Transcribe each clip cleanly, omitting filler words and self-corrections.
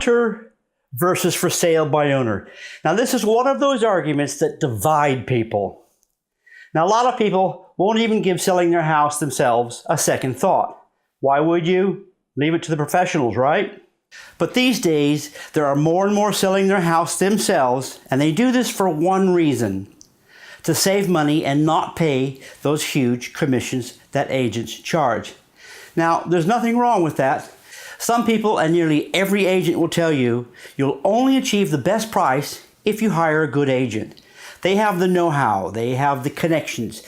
realtor versus for sale by owner. Now, this is one of those arguments that divide people. Now, a lot of people won't even give selling their house themselves a second thought. Why would you? Leave it to the professionals, right? But these days, there are more and more selling their house themselves, and they do this for one reason: to save money and not pay those huge commissions that agents charge. Now, there's nothing wrong with that. Some people, and nearly every agent, will tell you you'll only achieve the best price if you hire a good agent. They have the know-how, they have the connections,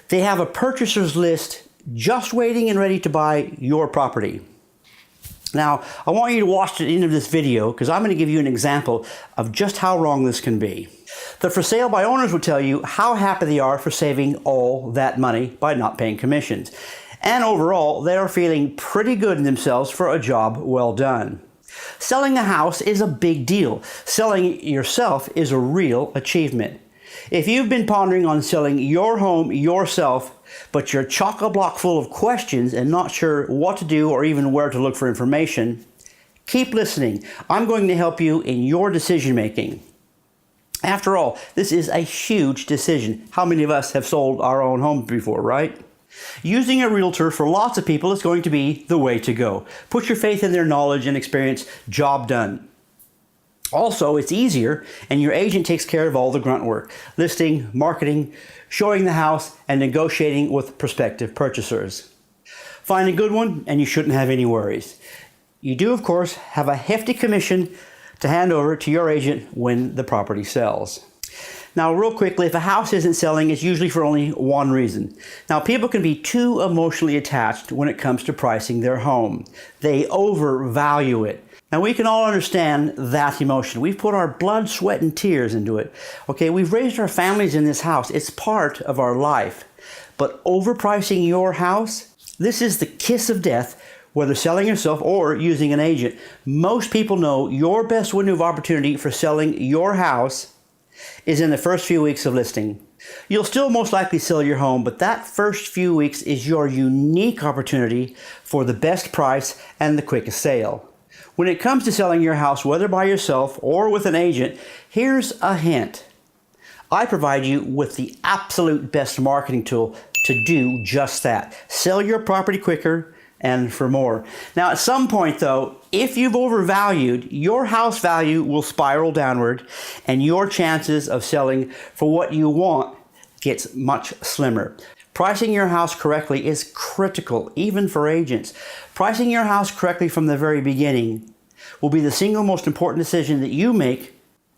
they have a purchaser's list just waiting and ready to buy your property. Now, I want you to watch to the end of this video because I'm going to give you an example of just how wrong this can be. The for sale by owners will tell you how happy they are for saving all that money by not paying commissions. And overall, they are feeling pretty good in themselves for a job well done. Selling a house is a big deal. Selling yourself is a real achievement. If you've been pondering on selling your home yourself, but you're chock-a-block full of questions and not sure what to do or even where to look for information, keep listening. I'm going to help you in your decision making. After all, this is a huge decision. How many of us have sold our own home before, right? Using a realtor for lots of people is going to be the way to go. Put your faith in their knowledge and experience. Job done. Also, it's easier, and your agent takes care of all the grunt work: listing, marketing, showing the house, and negotiating with prospective purchasers. Find a good one, and you shouldn't have any worries. You do, of course, have a hefty commission to hand over to your agent when the property sells. Now, real quickly, if a house isn't selling, it's usually for only one reason. Now, people can be too emotionally attached when it comes to pricing their home. They overvalue it. Now, we can all understand that emotion. We've put our blood, sweat, and tears into it. Okay, we've raised our families in this house. It's part of our life. But overpricing your house, this is the kiss of death, whether selling yourself or using an agent. Most people know your best window of opportunity for selling your house is in the first few weeks of listing. You'll still most likely sell your home, but that first few weeks is your unique opportunity for the best price and the quickest sale. When it comes to selling your house, whether by yourself or with an agent, here's a hint. I provide you with the absolute best marketing tool to do just that. Sell your property quicker and for more. Now, at some point though, if you've overvalued, your house value will spiral downward and your chances of selling for what you want gets much slimmer. Pricing your house correctly is critical, even for agents. Pricing your house correctly from the very beginning will be the single most important decision that you make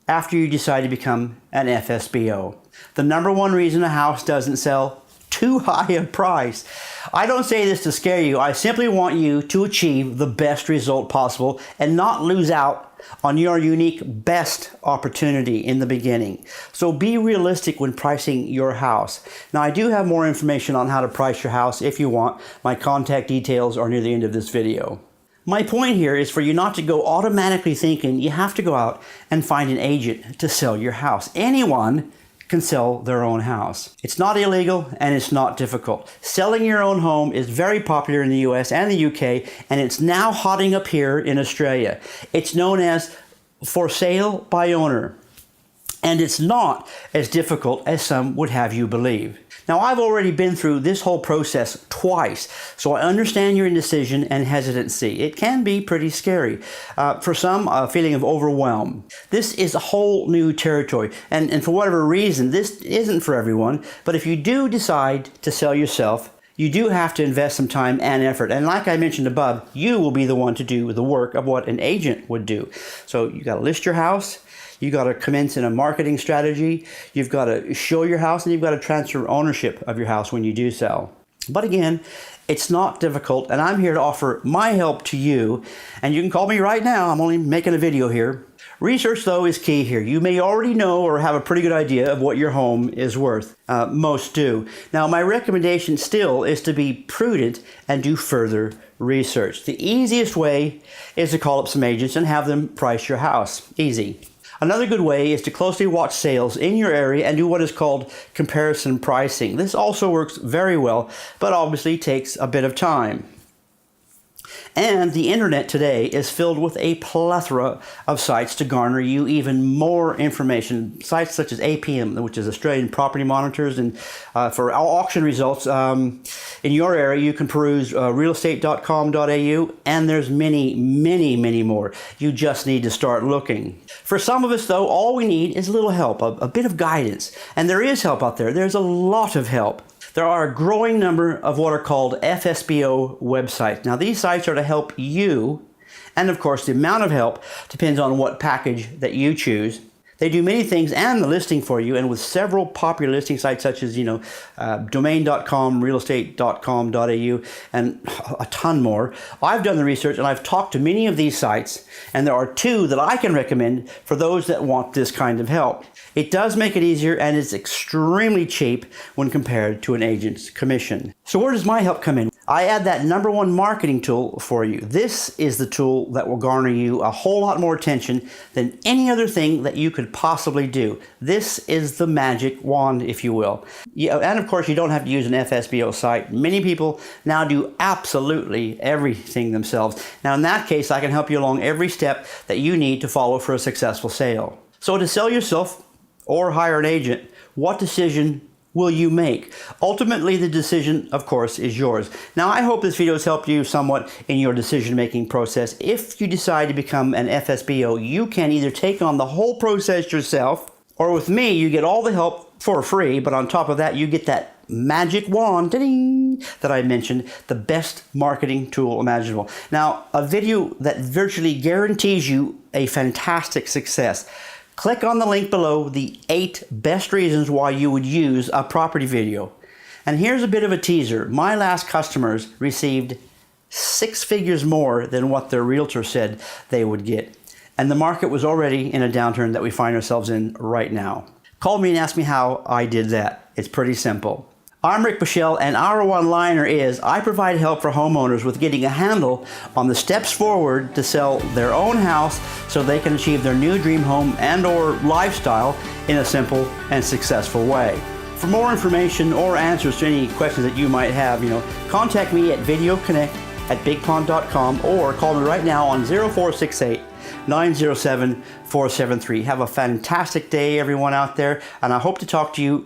after you decide to become an FSBO. The number one reason a house doesn't sell: too high a price. I don't say this to scare you. I simply want you to achieve the best result possible and not lose out on your unique best opportunity in the beginning. So be realistic when pricing your house. Now, I do have more information on how to price your house if you want. My contact details are near the end of this video. My point here is for you not to go automatically thinking you have to go out and find an agent to sell your house. Anyone can sell their own house. It's not illegal and it's not difficult. Selling your own home is very popular in the US and the UK, and it's now hotting up here in Australia. It's known as for sale by owner, and it's not as difficult as some would have you believe. Now, I've already been through this whole process twice, so I understand your indecision and hesitancy. It can be pretty scary. For some, a feeling of overwhelm. This is a whole new territory, and for whatever reason, this isn't for everyone, but if you do decide to sell yourself, you do have to invest some time and effort. And like I mentioned above, you will be the one to do the work of what an agent would do. So you got to list your house. You got to commence in a marketing strategy. You've got to show your house, and you've got to transfer ownership of your house when you do sell. But again, it's not difficult, and I'm here to offer my help to you. And you can call me right now. I'm only making a video here. Research, though, is key here. You may already know or have a pretty good idea of what your home is worth. Most do. Now, my recommendation still is to be prudent and do further research. The easiest way is to call up some agents and have them price your house. Easy. Another good way is to closely watch sales in your area and do what is called comparison pricing. This also works very well, but obviously takes a bit of time. And the internet today is filled with a plethora of sites to garner you even more information. Sites such as APM, which is Australian Property Monitors, and for auction results in your area, you can peruse realestate.com.au, and there's many, many, many more. You just need to start looking. For some of us, though, all we need is a little help, a bit of guidance. And there is help out there. There's a lot of help. There are a growing number of what are called FSBO websites. Now, these sites are to help you, and of course, the amount of help depends on what package that you choose. They do many things and the listing for you, and with several popular listing sites such as, domain.com, realestate.com.au, and a ton more. I've done the research and I've talked to many of these sites, and there are two that I can recommend for those that want this kind of help. It does make it easier, and it's extremely cheap when compared to an agent's commission. So where does my help come in? I add that #1 marketing tool for you. This is the tool that will garner you a whole lot more attention than any other thing that you could possibly do. This is the magic wand, if you will. Yeah, and of course, you don't have to use an FSBO site. Many people now do absolutely everything themselves. Now, in that case, I can help you along every step that you need to follow for a successful sale. So to sell yourself or hire an agent, what decision will you make? Ultimately, the decision, of course, is yours. Now, I hope this video has helped you somewhat in your decision-making process. If you decide to become an FSBO, you can either take on the whole process yourself, or with me, you get all the help for free, but on top of that, you get that magic wand that I mentioned, the best marketing tool imaginable. Now, a video that virtually guarantees you a fantastic success. Click on the link below, the 8 best reasons why you would use a property video. And here's a bit of a teaser. My last customers received 6 figures more than what their realtor said they would get. And the market was already in a downturn that we find ourselves in right now. Call me and ask me how I did that. It's pretty simple. I'm Rick Bushell, and our one-liner is, I provide help for homeowners with getting a handle on the steps forward to sell their own house so they can achieve their new dream home and or lifestyle in a simple and successful way. For more information or answers to any questions that you might have, contact me at videoconnect@bigpond.com or call me right now on 0468 907 473. Have a fantastic day, everyone out there, and I hope to talk to you